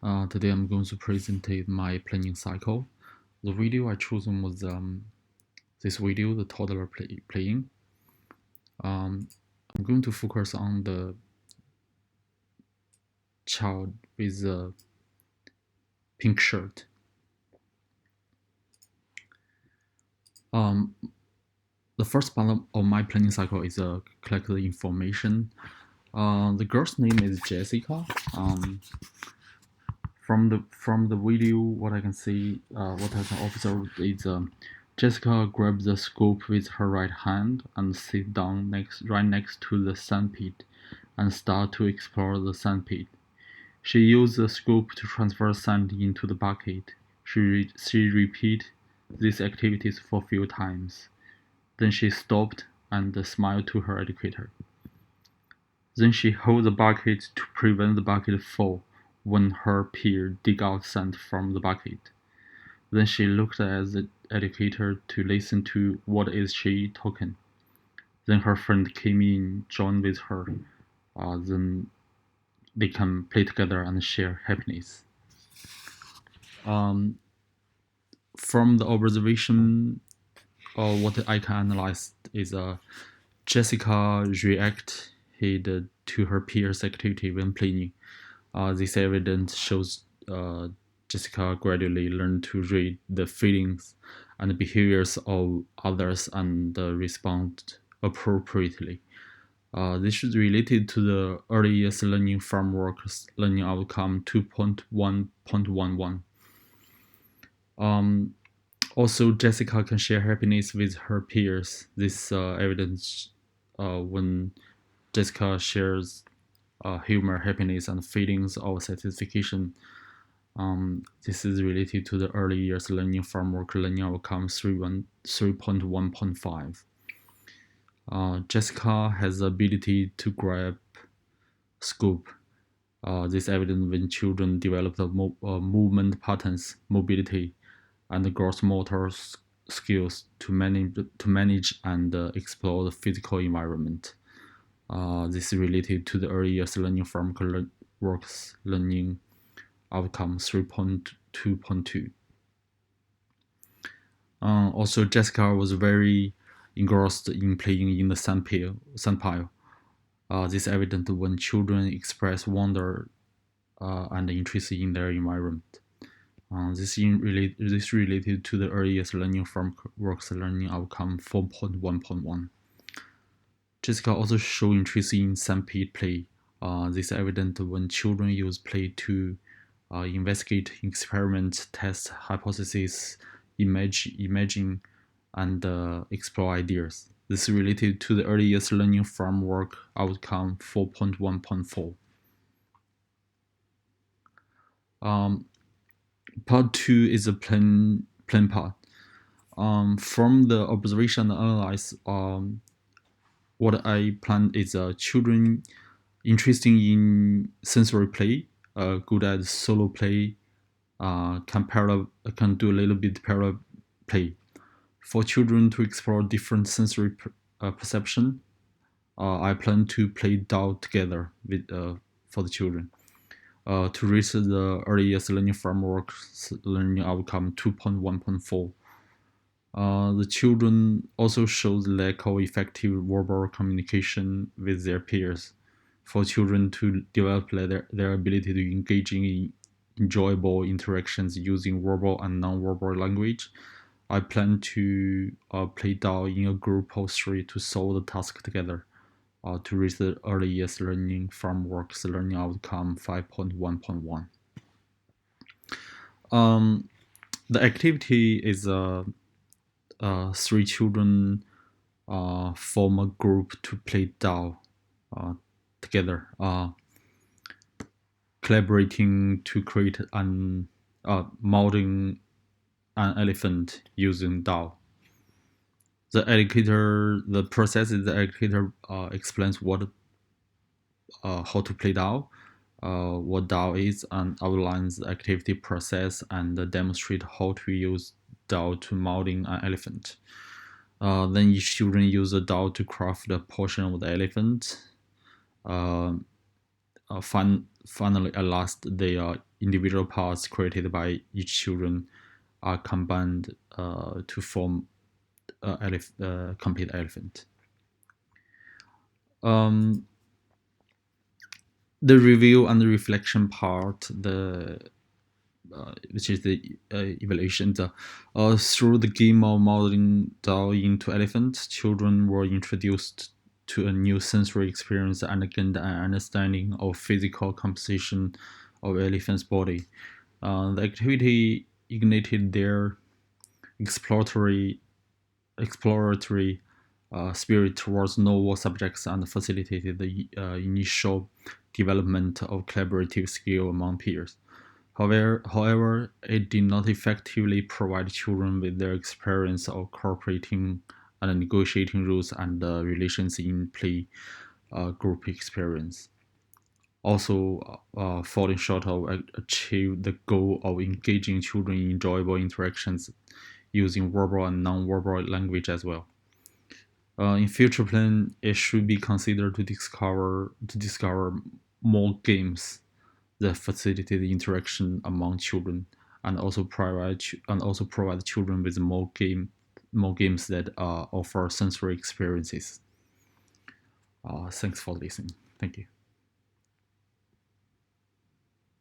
Today I'm going to present my planning cycle. The video I chosen was this video, the toddler playing. I'm going to focus on the child with a pink shirt. The first part of my planning cycle is collect the information. The girl's name is Jessica. From the video, what I can see, what I can observe is Jessica grabs the scoop with her right hand and sits down right next to the sandpit and start to explore the sandpit. She used the scoop to transfer sand into the bucket. She repeated these activities for a few times. Then she stopped and smiled to her educator. Then she held the bucket to prevent the bucket fall when her peer dig out sand from the bucket. Then she looked at the educator to listen to what is she talking. Then her friend came in, joined with her. Then they can play together and share happiness. From the observation, what I can analyze is Jessica reacted to her peers' activity when playing. This evidence shows Jessica gradually learned to read the feelings and behaviors of others and respond appropriately. This is related to the early years learning framework's learning outcome 2.1.11. Also, Jessica can share happiness with her peers. This evidence when Jessica shares humor, happiness, and feelings of satisfaction. This is related to the early years learning framework learning outcome 3.1.5. Jessica has the ability to grab scoop. This evident when children develop the movement patterns, mobility, and gross motor skills to manage and explore the physical environment. This is related to the early years learning framework works learning outcome 3.2.2. Also, Jessica was very engrossed in playing in the sandpile. This is evident when children express wonder and interest in their environment. This related to the earliest learning from works learning outcome 4.1.1. Jessica also showed interest in sandpit play. This is evident when children use play to investigate, experiment, test hypotheses, imagine, and explore ideas. This is related to the earliest learning framework outcome 4.1.4. Part 2 is a plan part. From the observation and analyze, what I plan is children interested in sensory play, good at solo play, can do a little bit parallel play. For children to explore different sensory perception, I plan to play doll together with for the children. To reach the earliest learning framework learning outcome 2.1.4. The children also show the lack of effective verbal communication with their peers. For children to develop their ability to engage in enjoyable interactions using verbal and non-verbal language, I plan to play doll in a group of 3 to solve the task together. To reach the earliest learning framework's learning outcome 5.1.1. The activity is 3 children form a group to play doll together, collaborating to create an molding an elephant using doll. The process is the educator explains how to play doll, what doll is, and outlines the activity process and demonstrate how to use doll to molding an elephant. Then each children use a doll to craft a portion of the elephant. Finally, at last, they individual parts created by each children are combined to form a complete elephant. Um, the review and the reflection part, which is the evaluation. Through the game of modeling doll into elephants, children were introduced to a new sensory experience and gained an understanding of physical composition of elephant's body. The activity ignited their exploratory exploratory spirit towards novel subjects and facilitated the initial development of collaborative skill among peers. However, it did not effectively provide children with their experience of cooperating and negotiating rules and relations in play group experience. Also, falling short of achieve the goal of engaging children in enjoyable interactions using verbal and non-verbal language as well. In future plan, it should be considered to discover more games that facilitate the interaction among children, and also provide children with more games that offer sensory experiences. Thanks for listening. Thank you.